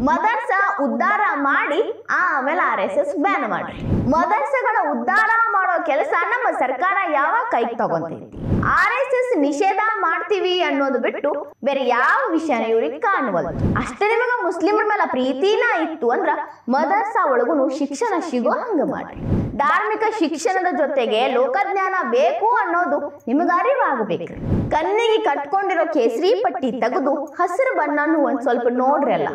ಮದರ್ಸಾ ಉದ್ಧಾರ ಮಾಡಿ ಆಮೇಲೆ RSS ಬ್ಯಾನ್ ಮಾಡ್ರಿ. ಮದರ್ಸಗಳ ಉದ್ಧಾರ ಮಾಡೋ ಕೆಲಸ ನಮ್ಮ ಸರ್ಕಾರ ಯಾವಾಗ ಕೈಗೆ ತಗೊಂತೈತಿ? RSS ನಿಷೇಧ ಮಾಡ್ತೀವಿ ಅನ್ನೋದು ಬಿಟ್ಟು ಬೇರೆ ಯಾವ ವಿಷಯನ ಇವ್ರಿಗೆ ಕಾಣುವಲ್ಲ. ಅಷ್ಟೇ ನಿಮಗ ಮುಸ್ಲಿಮರ ಮೇಲೆ ಪ್ರೀತಿನ ಇತ್ತು ಅಂದ್ರ ಮದರ್ಸಾ ಒಳಗೂ ಶಿಕ್ಷಣ ಸಿಗೋ ಹಂಗ ಮಾಡ್ರಿ. ಧಾರ್ಮಿಕ ಶಿಕ್ಷಣದ ಜೊತೆಗೆ ಲೋಕಜ್ಞಾನ ಬೇಕು ಅನ್ನೋದು ನಿಮಗ ಅರಿವಾಗಬೇಕು. ಕಣ್ಣಿಗೆ ಕಟ್ಕೊಂಡಿರೋ ಕೇಸರಿ ಪಟ್ಟಿ ತೆಗೆದು ಹಸಿರು ಬಣ್ಣನು ಒಂದ್ ಸ್ವಲ್ಪ ನೋಡ್ರಿ ಅಲ್ಲ.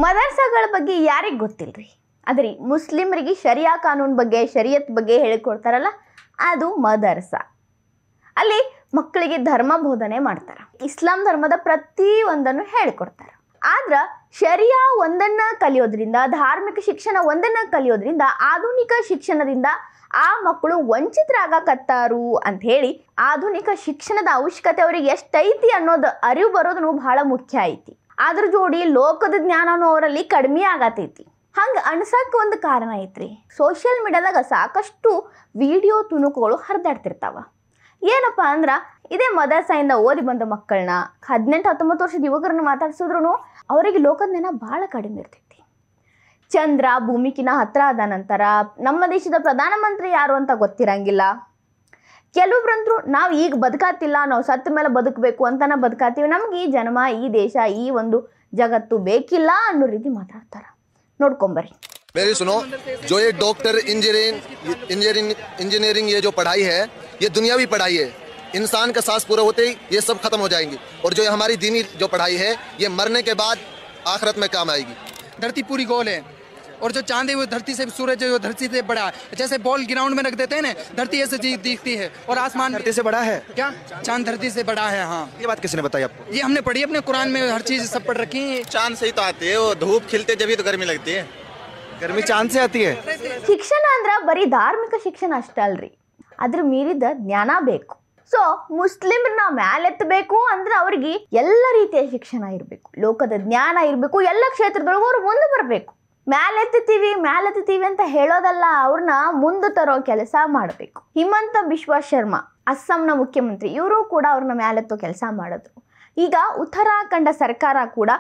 ಮದರ್ಸಾಗಳ ಬಗ್ಗೆ ಯಾರಿಗ್ ಗೊತ್ತಿಲ್ರಿ, ಆದ್ರಿ ಮುಸ್ಲಿಮರಿಗೆ ಶರಿಯಾ ಕಾನೂನ್ ಬಗ್ಗೆ ಶರಿಯತ್ ಬಗ್ಗೆ ಹೇಳಿಕೊಡ್ತಾರಲ್ಲ, ಅದು ಮದರ್ಸಾ. ಅಲ್ಲಿ ಮಕ್ಕಳಿಗೆ ಧರ್ಮ ಬೋಧನೆ ಮಾಡ್ತಾರ, ಇಸ್ಲಾಂ ಧರ್ಮದ ಪ್ರತಿ ಒಂದನ್ನು ಹೇಳಿಕೊಡ್ತಾರ. ಆದ್ರ ಶರಿಯಾ ಒಂದನ್ನ ಕಲಿಯೋದ್ರಿಂದ, ಧಾರ್ಮಿಕ ಶಿಕ್ಷಣ ಒಂದನ್ನ ಕಲಿಯೋದ್ರಿಂದ ಆಧುನಿಕ ಶಿಕ್ಷಣದಿಂದ ಆ ಮಕ್ಕಳು ವಂಚಿತರಾಗಕತ್ತಾರು ಅಂತ ಹೇಳಿ ಆಧುನಿಕ ಶಿಕ್ಷಣದ ಅವಶ್ಯಕತೆ ಅವ್ರಿಗೆ ಎಷ್ಟೈತಿ ಅನ್ನೋದು ಅರಿವು ಬರೋದನ್ನು ಬಹಳ ಮುಖ್ಯ ಐತಿ. ಅದ್ರ ಜೋಡಿ ಲೋಕದ ಜ್ಞಾನನೂ ಅವರಲ್ಲಿ ಕಡಿಮೆ ಆಗತೈತಿ. ಹಂಗ ಅನ್ಸಕ್ಕೆ ಒಂದು ಕಾರಣ ಐತ್ರಿ, ಸೋಷಿಯಲ್ ಮೀಡಿಯಾದಾಗ ಸಾಕಷ್ಟು ವಿಡಿಯೋ ತುಣುಕುಗಳು ಹರಿದಾಡ್ತಿರ್ತಾವ. ಏನಪ್ಪ ಅಂದ್ರ ಇದೇ ಮದರ್ಸಾಯಿಂದ ಓದಿ ಬಂದ ಮಕ್ಕಳನ್ನ 18-19 ವರ್ಷದ ಯುವಕರನ್ನ ಮಾತಾಡ್ಸಿದ್ರು ಅವರಿಗೆ ಲೋಕಜ್ಞಾನ ಭಾಳ ಕಡಿಮೆ ಇರ್ತೈತಿ. ಚಂದ್ರ ಭೂಮಿಕಿನ ಹತ್ರ ಆದ ನಂತರ ನಮ್ಮ ದೇಶದ ಪ್ರಧಾನಮಂತ್ರಿ ಯಾರು ಅಂತ ಗೊತ್ತಿರಂಗಿಲ್ಲ. ಕೆಲವೊಬ್ರಂತರೂ ನಾವು ಈಗ ಬದುಕಾತಿಲ್ಲ, ನಾವು ಸತ್ತ ಮೇಲೆ ಬದುಕಬೇಕು ಅಂತಾನೆ ಬದುಕಾತೀವಿ, ನಮ್ಗೆ ಈ ಜನ್ಮ, ಈ ದೇಶ, ಈ ಒಂದು ಜಗತ್ತು ಬೇಕಿಲ್ಲ ಅನ್ನೋ ರೀತಿ ಮಾತಾಡ್ತಾರ. ನೋಡ್ಕೊಂಬರ್ರಿ. मेरी सुनो, जो ये डॉक्टर इंजीनियरिंग ये जो पढ़ाई है, ये दुनियावी पढ़ाई है. इंसान का सांस पूरा होते ही ये सब खत्म हो जाएंगी. और जो हमारी दीनी जो पढ़ाई है, ये मरने के बाद आखिरत में काम आएगी. धरती पूरी गोल है और जो चांद है वो धरती से, सूरज है वो धरती से बड़ा है. जैसे बॉल ग्राउंड में रख देते हैं ना, धरती ऐसे दिखती है और आसमान धरती से बड़ा है. क्या चांद धरती से बड़ा है? हाँ, ये बात किसने बताई आपको? ये हमने पढ़ी अपने कुरान में, हर चीज सब पढ़ रखी है. चांद से ही तो आती है, वो धूप खिलते जब ही तो गर्मी लगती है. गर्मी चांद से आती है. ಶಿಕ್ಷಣ ಅಂದ್ರ ಬರೀ ಧಾರ್ಮಿಕ ಶಿಕ್ಷಣ ಅಷ್ಟ ಅಲ್ರಿ, ಅದ್ರ ಮೀರಿದ ಜ್ಞಾನ ಬೇಕು. ಸೊ ಮುಸ್ಲಿಮ್ರನ್ನ ಮ್ಯಾಲೆತ್ತಬೇಕು ಅಂದ್ರೆ ಅವ್ರಿಗೆ ಎಲ್ಲ ರೀತಿಯ ಶಿಕ್ಷಣ ಇರಬೇಕು, ಲೋಕದ ಜ್ಞಾನ ಇರಬೇಕು, ಎಲ್ಲ ಕ್ಷೇತ್ರದೊಳಗೂ ಅವ್ರು ಮುಂದೆ ಬರಬೇಕು. ಮ್ಯಾಲೆತ್ತೀವಿ ಅಂತ ಹೇಳೋದಲ್ಲ, ಅವ್ರನ್ನ ಮುಂದೆ ತರೋ ಕೆಲಸ ಮಾಡಬೇಕು. ಹಿಮಂತ ಬಿಶ್ವ ಶರ್ಮಾ ಅಸ್ಸಾಂನ ಮುಖ್ಯಮಂತ್ರಿ, ಇವರು ಕೂಡ ಅವ್ರನ್ನ ಮ್ಯಾಲೆತ್ತೋ ಕೆಲಸ ಮಾಡಿದ್ರು. ಈಗ ಉತ್ತರಾಖಂಡ ಸರ್ಕಾರ ಕೂಡ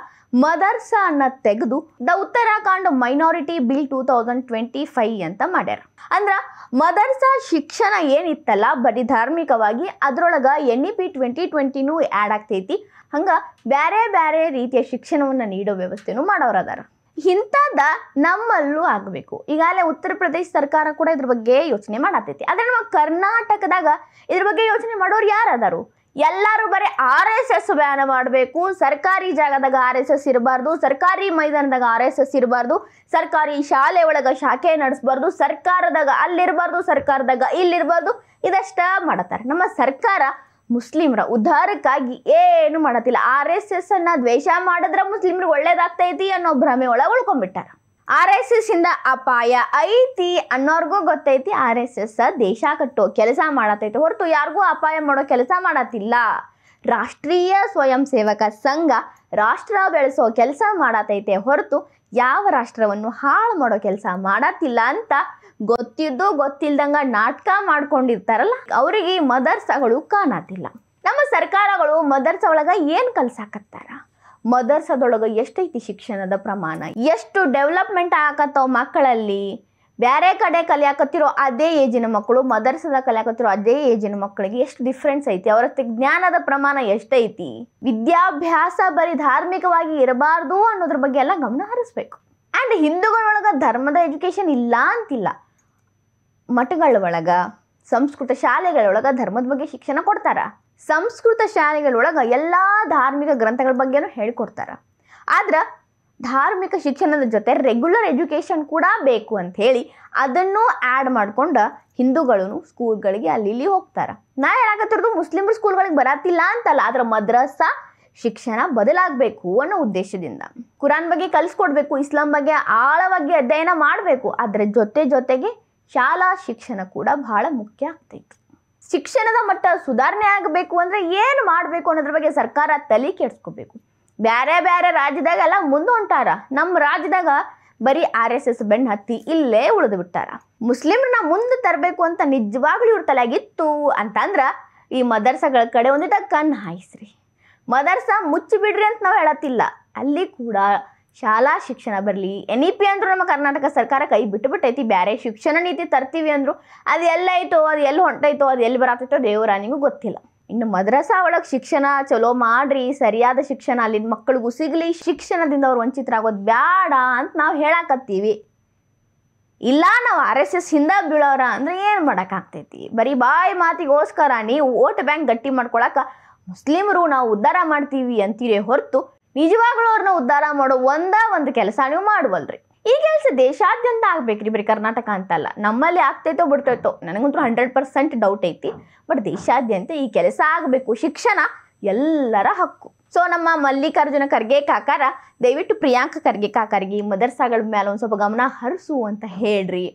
ಮದರ್ಸಾ ಅನ್ನ ತೆಗೆದು ದ ಉತ್ತರಾಖಂಡ್ ಮೈನಾರಿಟಿ ಬಿಲ್ 2025 ಅಂತ ಮಾಡ್ಯಾರ. ಅಂದ್ರ ಮದರ್ಸಾ ಶಿಕ್ಷಣ ಏನಿತ್ತಲ್ಲ ಬರೀ ಧಾರ್ಮಿಕವಾಗಿ, ಅದ್ರೊಳಗ NEP 2020 ಆ್ಯಡ್ ಆಗ್ತೈತಿ. ಹಂಗ ಬ್ಯಾರೆ ಬ್ಯಾರೆ ರೀತಿಯ ಶಿಕ್ಷಣವನ್ನ ನೀಡೋ ವ್ಯವಸ್ಥೆನೂ ಮಾಡೋರದಾರ. ಇಂಥದ್ದ ನಮ್ಮಲ್ಲೂ ಆಗಬೇಕು. ಈಗಾಗಲೇ ಉತ್ತರ ಪ್ರದೇಶ ಸರ್ಕಾರ ಕೂಡ ಇದ್ರ ಬಗ್ಗೆ ಯೋಚನೆ ಮಾಡತೈತಿ. ಆದ್ರೆ ನಮ್ಮ ಕರ್ನಾಟಕದಾಗ ಇದ್ರ ಬಗ್ಗೆ ಯೋಚನೆ ಮಾಡೋರು ಯಾರದಾರು? ಎಲ್ಲರೂ ಬರೀ RSS ಬ್ಯಾನ್ ಮಾಡಬೇಕು, ಸರ್ಕಾರಿ ಜಾಗದಾಗ RSS ಇರಬಾರ್ದು, ಸರ್ಕಾರಿ ಮೈದಾನದಾಗ RSS ಇರಬಾರ್ದು, ಸರ್ಕಾರಿ ಶಾಲೆ ಒಳಗ ಶಾಖೆ ನಡೆಸಬಾರ್ದು, ಸರ್ಕಾರದಾಗ ಅಲ್ಲಿರಬಾರ್ದು, ಸರ್ಕಾರದಾಗ ಇಲ್ಲಿರಬಾರ್ದು, ಇದಷ್ಟ ಮಾಡತಾರೆ. ನಮ್ಮ ಸರ್ಕಾರ ಮುಸ್ಲಿಮರ ಉದ್ಧಾರಕ್ಕಾಗಿ ಏನು ಮಾಡತ್ತಿಲ್ಲ. RSS ಅನ್ನ ದ್ವೇಷ ಮಾಡಿದ್ರೆ ಮುಸ್ಲಿಮ್ರಿಗೆ ಒಳ್ಳೇದಾಗ್ತೈತಿ ಅನ್ನೋ ಭ್ರಮೆ ಒಳಗೆ ಉಳ್ಕೊಂಡ್ಬಿಟ್ಟಾರ. RSS ಇಂದ ಅಪಾಯ ಐತಿ ಅನ್ನೋರ್ಗೂ ಗೊತ್ತೈತಿ. RSS ದೇಶ ಕಟ್ಟೋ ಕೆಲಸ ಮಾಡತೈತಿ ಹೊರತು ಯಾರಿಗೂ ಅಪಾಯ ಮಾಡೋ ಕೆಲಸ ಮಾಡತ್ತಿಲ್ಲ. ರಾಷ್ಟ್ರೀಯ ಸ್ವಯಂ ಸೇವಕ ಸಂಘ ರಾಷ್ಟ್ರ ಬೆಳೆಸೋ ಕೆಲಸ ಮಾಡತೈತೆ ಹೊರತು ಯಾವ ರಾಷ್ಟ್ರವನ್ನು ಹಾಳು ಮಾಡೋ ಕೆಲಸ ಮಾಡತ್ತಿಲ್ಲ ಅಂತ ಗೊತ್ತಿದ್ದು ಗೊತ್ತಿಲ್ದಂಗ ನಾಟಕ ಮಾಡ್ಕೊಂಡಿರ್ತಾರಲ್ಲ, ಅವರಿಗೆ ಮದರ್ಸಾಗಳು ಕಾಣತಿಲ್ಲ. ನಮ್ಮ ಸರ್ಕಾರಗಳು ಮದರ್ಸಾ ಒಳಗ ಏನ್ ಕಲ್ಸಾಕತ್ತಾರ? ಮದರ್ಸಾದೊಳಗ ಎಷ್ಟೈತಿ ಶಿಕ್ಷಣದ ಪ್ರಮಾಣ, ಎಷ್ಟು ಡೆವಲಪ್ಮೆಂಟ್ ಆಗಕತ್ತಾವ ಮಕ್ಕಳಲ್ಲಿ? ಬೇರೆ ಕಡೆ ಕಲಿಯಾಕತ್ತಿರೋ ಅದೇ ಏಜಿನ ಮಕ್ಕಳು, ಮದರ್ಸದ ಕಲಿಯಾಕತ್ತಿರೋ ಅದೇ ಏಜಿನ ಮಕ್ಕಳಿಗೆ ಎಷ್ಟು ಡಿಫ್ರೆನ್ಸ್ ಐತಿ? ಅವರ ಜ್ಞಾನದ ಪ್ರಮಾಣ ಎಷ್ಟೈತಿ? ವಿದ್ಯಾಭ್ಯಾಸ ಬರೀ ಧಾರ್ಮಿಕವಾಗಿ ಇರಬಾರ್ದು ಅನ್ನೋದ್ರ ಬಗ್ಗೆ ಎಲ್ಲ ಗಮನ ಹರಿಸ್ಬೇಕು. ಆ್ಯಂಡ್ ಹಿಂದೂಗಳೊಳಗ ಧರ್ಮದ ಎಜುಕೇಶನ್ ಇಲ್ಲ ಅಂತಿಲ್ಲ, ಮಠಗಳ ಒಳಗ, ಸಂಸ್ಕೃತ ಶಾಲೆಗಳೊಳಗ ಧರ್ಮದ ಬಗ್ಗೆ ಶಿಕ್ಷಣ ಕೊಡ್ತಾರ. ಸಂಸ್ಕೃತ ಶಾಲೆಗಳೊಳಗ ಎಲ್ಲ ಧಾರ್ಮಿಕ ಗ್ರಂಥಗಳ ಬಗ್ಗೆನೂ ಹೇಳ್ಕೊಡ್ತಾರ. ಆದ್ರೆ ಧಾರ್ಮಿಕ ಶಿಕ್ಷಣದ ಜೊತೆ ರೆಗ್ಯುಲರ್ ಎಜುಕೇಶನ್ ಕೂಡ ಬೇಕು ಅಂತ ಹೇಳಿ ಅದನ್ನು ಆ್ಯಡ್ ಮಾಡ್ಕೊಂಡು ಹಿಂದೂಗಳು ಸ್ಕೂಲ್ಗಳಿಗೆ ಅಲ್ಲಿ ಇಲ್ಲಿ ಹೋಗ್ತಾರ. ನಾ ಹೇಳಕತ್ತಿರೋದು ಮುಸ್ಲಿಮ್ರ ಸ್ಕೂಲ್ಗಳಿಗೆ ಬರತ್ತಿಲ್ಲ ಅಂತಲ್ಲ, ಆದ್ರೆ ಮದ್ರಸಾ ಶಿಕ್ಷಣ ಬದಲಾಗಬೇಕು ಅನ್ನೋ ಉದ್ದೇಶದಿಂದ ಕುರಾನ್ ಬಗ್ಗೆ ಕಲಿಸ್ಕೊಡ್ಬೇಕು, ಇಸ್ಲಾಂ ಬಗ್ಗೆ ಆಳವಾಗಿ ಅಧ್ಯಯನ ಮಾಡಬೇಕು. ಅದರ ಜೊತೆಗೆ ಶಾಲಾ ಶಿಕ್ಷಣ ಕೂಡ ಬಹಳ ಮುಖ್ಯ ಆಗ್ತೈತಿ. ಶಿಕ್ಷಣದ ಮಟ್ಟ ಸುಧಾರಣೆ ಆಗಬೇಕು ಅಂದ್ರೆ ಏನು ಮಾಡಬೇಕು ಅನ್ನೋದ್ರ ಬಗ್ಗೆ ಸರ್ಕಾರ ತಲೆ ಕೆಡಿಸ್ಕೋಬೇಕು. ಬೇರೆ ಬೇರೆ ರಾಜ್ಯದಾಗೆಲ್ಲ ಮುಂದೆ ಹೊಂಟಾರ, ನಮ್ಮ ರಾಜ್ಯದಾಗ ಬರೀ RSS ಬೆನ್ನು ಹತ್ತಿ ಇಲ್ಲೇ ಉಳಿದು ಬಿಟ್ಟಾರ. ಮುಸ್ಲಿಮ್ರನ್ನ ಮುಂದೆ ತರಬೇಕು ಅಂತ ನಿಜವಾಗ್ಲೂ ಇವ್ರ ತಲೆಯಾಗಿತ್ತು ಅಂತಂದ್ರ ಈ ಮದರ್ಸಾಗಳ ಕಡೆ ಒಂದಿಟ ಕಣ್ಣು ಹಾಯಿಸ್ರಿ. ಮದರ್ಸಾ ಮುಚ್ಚಿ ಬಿಡ್ರಿ ಅಂತ ನಾವು ಹೇಳತ್ತಿಲ್ಲ, ಅಲ್ಲಿ ಕೂಡ ಶಾಲಾ ಶಿಕ್ಷಣ ಬರಲಿ. NEP ಅಂದ್ರೂ ನಮ್ಮ ಕರ್ನಾಟಕ ಸರ್ಕಾರ ಕೈ ಬಿಟ್ಟೈತಿ. ಬೇರೆ ಶಿಕ್ಷಣ ನೀತಿ ತರ್ತೀವಿ ಅಂದರು ಅದು ಎಲ್ಲೈತೋ, ಅದು ಎಲ್ಲಿ ಹೊಂಟೈತೋ, ಅದು ಎಲ್ಲಿ ಬರತ್ತೈತೋ ದೇವರಾನಿಗೂ ಗೊತ್ತಿಲ್ಲ. ಇನ್ನು ಮದ್ರಸಾ ಒಳಗೆ ಶಿಕ್ಷಣ ಚಲೋ ಮಾಡ್ರಿ, ಸರಿಯಾದ ಶಿಕ್ಷಣ ಅಲ್ಲಿನ ಮಕ್ಕಳಿಗೂ ಸಿಗಲಿ, ಶಿಕ್ಷಣದಿಂದ ಅವ್ರು ವಂಚಿತರಾಗೋದು ಬೇಡ ಅಂತ ನಾವು ಹೇಳಕತ್ತೀವಿ. ಇಲ್ಲ ನಾವು RSS ಹಿಂದೆ ಬೀಳೋರ ಅಂದ್ರೆ ಏನು ಮಾಡೋಕ್ಕಾಗ್ತೈತಿ? ಬರೀ ಬಾಯಿ ಮಾತಿಗೋಸ್ಕರ ನೀವು ವೋಟ್ ಬ್ಯಾಂಕ್ ಗಟ್ಟಿ ಮಾಡ್ಕೊಳಕ ಮುಸ್ಲಿಮರು ನಾವು ಉದ್ಧಾರ ಮಾಡ್ತೀವಿ ಅಂತೀರಿ ಹೊರತು ನಿಜವಾಗ್ಲೂ ಅವ್ರನ್ನ ಉದ್ಧಾರ ಮಾಡೋ ಒಂದು ಕೆಲಸ ನೀವು ಮಾಡುವಲ್ರಿ. ಈ ಕೆಲಸ ದೇಶಾದ್ಯಂತ ಆಗ್ಬೇಕ್ರಿ, ಬರೀ ಕರ್ನಾಟಕ ಅಂತಲ್ಲ. ನಮ್ಮಲ್ಲಿ ಆಗ್ತೈತೋ ಬಿಡ್ತೈತೋ ನನಗಂತೂ 100% ಡೌಟ್ ಐತಿ. ಬಟ್ ದೇಶಾದ್ಯಂತ ಈ ಕೆಲಸ ಆಗಬೇಕು. ಶಿಕ್ಷಣ ಎಲ್ಲರ ಹಕ್ಕು. ಸೊ ನಮ್ಮ ಮಲ್ಲಿಕಾರ್ಜುನ ಖರ್ಗೆ ಕಾಕಾರ ದಯವಿಟ್ಟು ಪ್ರಿಯಾಂಕ ಖರ್ಗೆ ಕಾಕರಿಗೆ ಮದರ್ಸಾಗಳ ಮೇಲೆ ಒಂದು ಸ್ವಲ್ಪ ಗಮನ ಹರಿಸು ಅಂತ ಹೇಳ್ರಿ.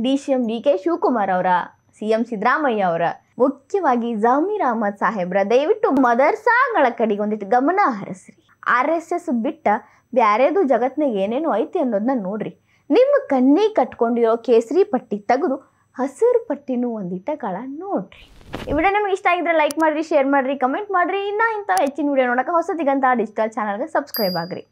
DCM DK ಶಿವಕುಮಾರ್ ಅವರ, CM ಸಿದ್ದರಾಮಯ್ಯ ಅವರ, ಮುಖ್ಯವಾಗಿ ಜಮೀರ್ ಅಹಮದ್ ಸಾಹೇಬ್ರ ದಯವಿಟ್ಟು ಮದರ್ಸಾಗಳ ಕಡೆಗೆ ಒಂದಿಟ್ಟು ಗಮನ ಹರಿಸ್ರಿ. RSS ಬಿಟ್ಟ ಬ್ಯಾರೇದು ಜಗತ್ನಾಗ ಏನೇನು ಐತಿ ಅನ್ನೋದನ್ನ ನೋಡ್ರಿ. ನಿಮ್ಮ ಕಣ್ಣಿಗೆ ಕಟ್ಕೊಂಡಿರೋ ಕೇಸರಿ ಪಟ್ಟಿ ತೆಗೆದು ಹಸಿರು ಪಟ್ಟಿನೂ ಒಂದಿಟ್ಟಗಳ ನೋಡ್ರಿ. ಈ ವಿಡಿಯೋ ನಿಮಗೆ ಇಷ್ಟ ಆಗಿದ್ರೆ ಲೈಕ್ ಮಾಡಿರಿ, ಶೇರ್ ಮಾಡಿರಿ, ಕಮೆಂಟ್ ಮಾಡಿರಿ. ಇನ್ನೂ ಇಂಥ ಹೆಚ್ಚಿನ ವಿಡಿಯೋ ನೋಡೋಕೆ ಹೊಸ ದಿಗಂತ ಡಿಜಿಟಲ್ ಚಾನಲ್ಗೆ ಸಬ್ಸ್ಕ್ರೈಬ್ ಆಗ್ರಿ.